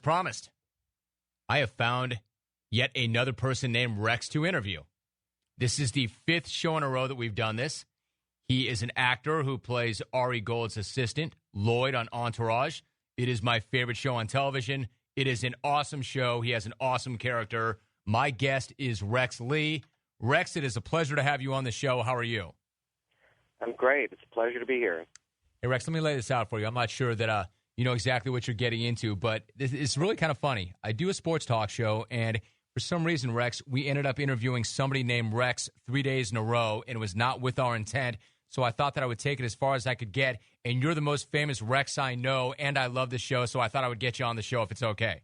Promised. I have found yet another person named Rex to interview. This is the 5th show in a row that we've done this. He is an actor who plays Ari Gold's assistant, Lloyd, on Entourage. It is my favorite show on television. It is an awesome show. He has an awesome character. My guest is Rex Lee. Rex, it is a pleasure to have you on the show. How are you? I'm great. It's a pleasure to be here. Hey, Rex, let me lay this out for you. I'm not sure that you know exactly what you're getting into, but it's really kind of funny. I do a sports talk show, and for some reason, Rex, we ended up interviewing somebody named Rex 3 days in a row, and it was not with our intent. So I thought that I would take it as far as I could get, and you're the most famous Rex I know, and I love the show, so I thought I would get you on the show if it's okay.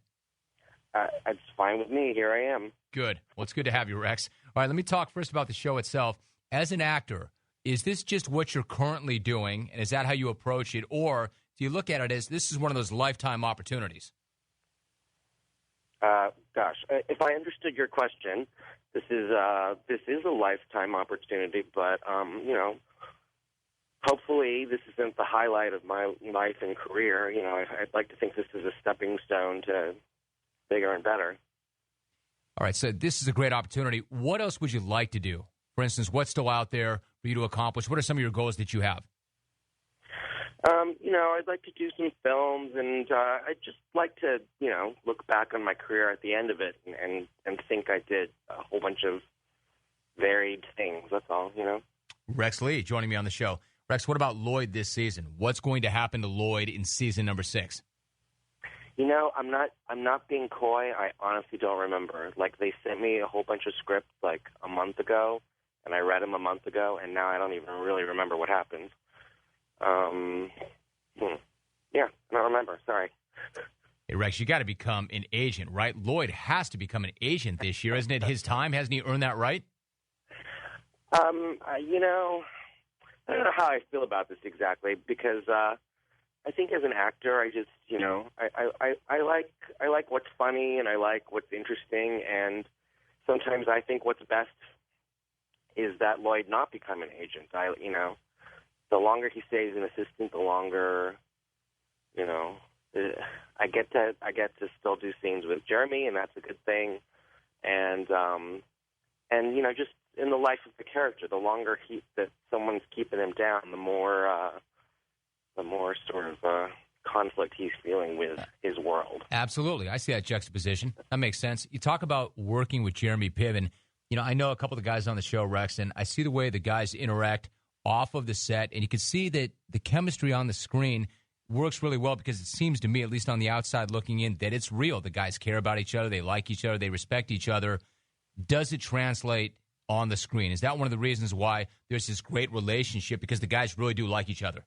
It's fine with me. Here I am. Good. Well, it's good to have you, Rex. All right, let me talk first about the show itself. As an actor, is this just what you're currently doing, and is that how you approach it, or do you look at it as this is one of those lifetime opportunities? If I understood your question, this is a lifetime opportunity, but hopefully this isn't the highlight of my life and career. You know, I'd like to think this is a stepping stone to bigger and better. All right, so this is a great opportunity. What else would you like to do? For instance, what's still out there for you to accomplish? What are some of your goals that you have? I'd like to do some films, and I'd just like to, look back on my career at the end of it and think I did a whole bunch of varied things. That's all, Rex Lee joining me on the show. Rex, what about Lloyd this season? What's going to happen to Lloyd in season number 6? I'm not being coy. I honestly don't remember. Like, they sent me a whole bunch of scripts like a month ago, and I read them a month ago, and now I don't even really remember what happened. Yeah, I don't remember. Sorry. Hey, Rex, you got to become an agent, right? Lloyd has to become an agent this year. Isn't it his time? Hasn't he earned that right? I don't know how I feel about this exactly, because I think as an actor, I just, I like what's funny and I like what's interesting, and sometimes I think what's best is that Lloyd not become an agent. The longer he stays an assistant, the longer, I get to still do scenes with Jeremy, and that's a good thing. And just in the life of the character, the longer that someone's keeping him down, the more sort of conflict he's feeling with his world. Absolutely. I see that juxtaposition. That makes sense. You talk about working with Jeremy Piven. I know a couple of the guys on the show, Rex, and I see the way the guys interact off of the set, and you can see that the chemistry on the screen works really well, because it seems to me, at least on the outside looking in, that it's real. The guys care about each other. They like each other. They respect each other. Does it translate on the screen? Is that one of the reasons why there's this great relationship, because the guys really do like each other?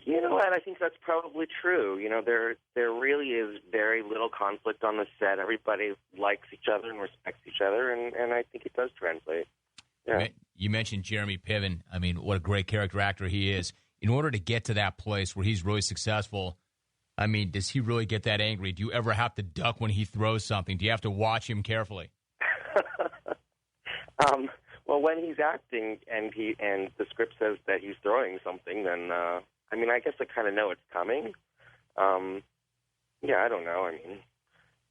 You know what? I think that's probably true. There really is very little conflict on the set. Everybody likes each other and respects each other, and I think it does translate. Yeah. You mentioned Jeremy Piven. I mean, what a great character actor he is. In order to get to that place where he's really successful, I mean, does he really get that angry? Do you ever have to duck when he throws something? Do you have to watch him carefully? Well, when he's acting and the script says that he's throwing something, then I guess I kind of know it's coming. I don't know.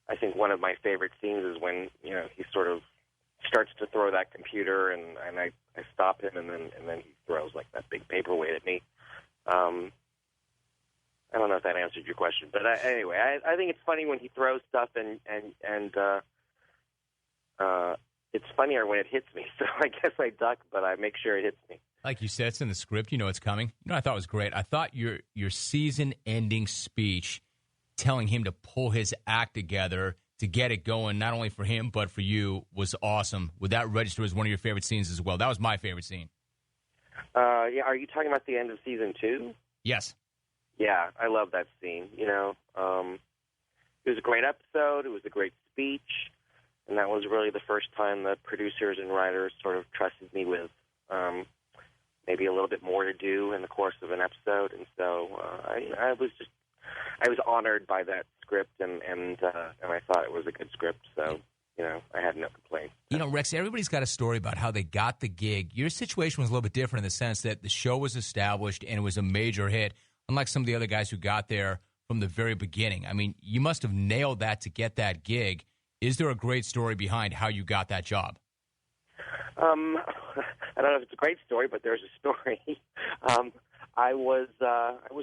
I think one of my favorite scenes is when he sort of starts to throw that computer, and I stop him, and then he throws like that big paperweight at me. I don't know if that answered your question, but anyway, I think it's funny when he throws stuff, and it's funnier when it hits me. So I guess I duck, but I make sure it hits me. Like you said, it's in the script. You know it's coming. I thought it was great. I thought your season-ending speech, telling him to pull his act together to get it going, not only for him but for you, was awesome. Would that register as one of your favorite scenes as well? That was my favorite scene. Yeah. Are you talking about the end of season 2? Yes. Yeah, I love that scene. It was a great episode. It was a great speech. And that was really the first time the producers and writers sort of trusted me with maybe a little bit more to do in the course of an episode. And so I was honored by that script, and I thought it was a good script. So, I had no complaints. Rex, everybody's got a story about how they got the gig. Your situation was a little bit different in the sense that the show was established and it was a major hit, unlike some of the other guys who got there from the very beginning. I mean, you must have nailed that to get that gig. Is there a great story behind how you got that job? I don't know if it's a great story, but there's a story. I was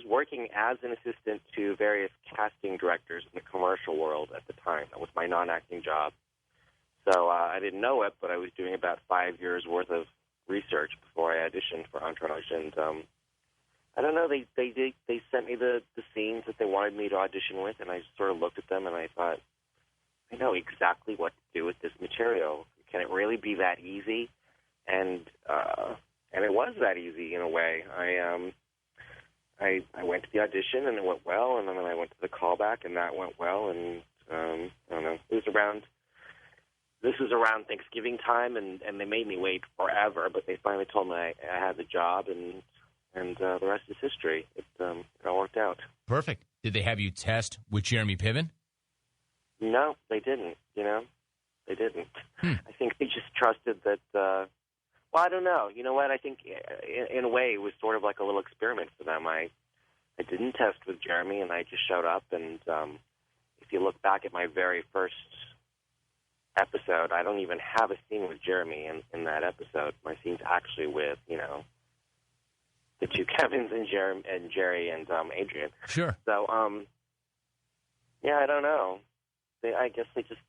working as an assistant to various casting directors in the commercial world at the time. That was my non-acting job. So I didn't know it, but I was doing about 5 years worth of research before I auditioned for Entourage, and I don't know. They sent me the scenes that they wanted me to audition with, and I sort of looked at them and I thought, I know exactly what to do with this material. Can it really be that easy? And it was that easy in a way. I went to the audition and it went well, and then I went to the callback and that went well, and I don't know. This was around Thanksgiving time, and they made me wait forever, but they finally told me I had the job, and the rest is history. It all worked out. Perfect. Did they have you test with Jeremy Piven? No, they didn't. They didn't. I think they just trusted that. Well, I don't know. You know what? I think in a way it was sort of like a little experiment for them. I didn't test with Jeremy, and I just showed up. And if you look back at my very first episode, I don't even have a scene with Jeremy in that episode. My scene's actually with the two Kevins and Jerry and Adrian. Sure. So yeah, I don't know. I guess they just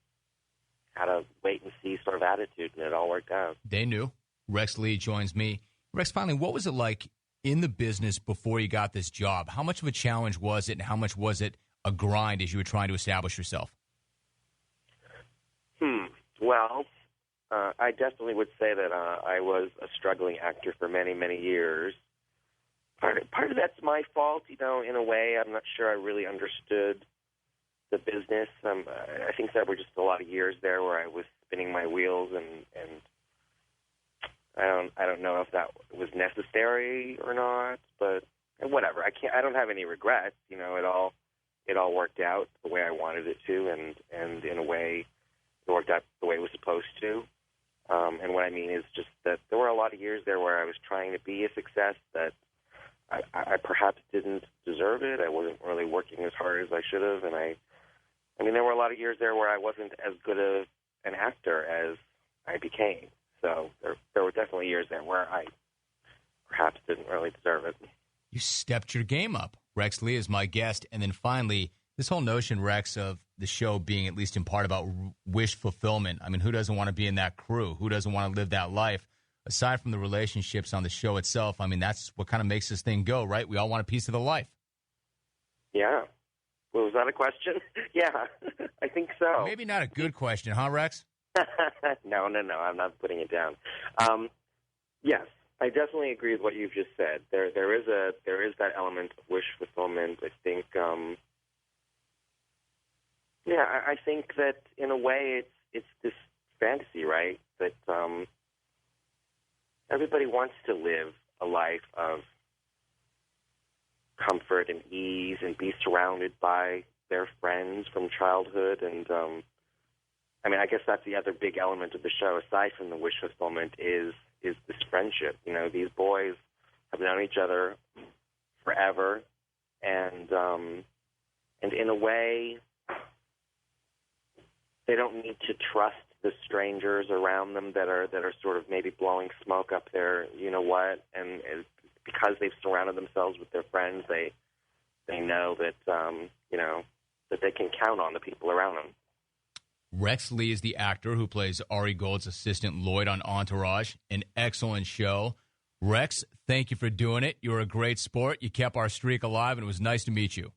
had a wait and see sort of attitude, and it all worked out. They knew. Rex Lee joins me. Rex, finally, what was it like in the business before you got this job? How much of a challenge was it, and how much was it a grind as you were trying to establish yourself? Well, I definitely would say that I was a struggling actor for many, many years. Part of that's my fault, in a way. I'm not sure I really understood the business. I think there were just a lot of years there where I was spinning my wheels, and I don't know if that was necessary or not, but whatever. I don't have any regrets. It all worked out the way I wanted it to, and in a way it worked out the way it was supposed to. And what I mean is just that there were a lot of years there where I was trying to be a success that I perhaps didn't deserve it. I wasn't really working as hard as I should have, and I mean, there were a lot of years there where I wasn't as good an actor as I became. So there were definitely years there where I perhaps didn't really deserve it. You stepped your game up. Rex Lee is my guest. And then finally, this whole notion, Rex, of the show being at least in part about wish fulfillment. I mean, who doesn't want to be in that crew? Who doesn't want to live that life? Aside from the relationships on the show itself, I mean, that's what kind of makes this thing go, right? We all want a piece of the life. Yeah. Well, was that a question? Yeah, I think so. Maybe not a good question, huh, Rex? No, I'm not putting it down. Yes, I definitely agree with what you've just said. There is that element of wish fulfillment. I think, I think that in a way it's this fantasy, right? That everybody wants to live a life of comfort and ease and be surrounded by their friends from childhood. And I mean, I guess that's the other big element of the show, aside from the wish fulfillment, is this friendship. These boys have known each other forever, and in a way, they don't need to trust the strangers around them that are sort of maybe blowing smoke up their and because they've surrounded themselves with their friends, they know that that they can count on the people around them. Rex Lee is the actor who plays Ari Gold's assistant Lloyd on Entourage, an excellent show. Rex, thank you for doing it. You're a great sport. You kept our streak alive, and it was nice to meet you.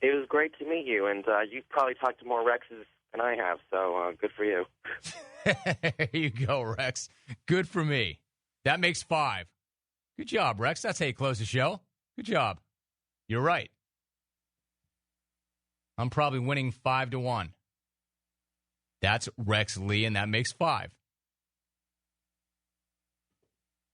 It was great to meet you, and you've probably talked to more Rexes than I have, so good for you. There you go, Rex. Good for me. That makes 5. Good job, Rex. That's how you close the show. Good job. You're right. I'm probably winning 5-1. That's Rex Lee, and that makes 5.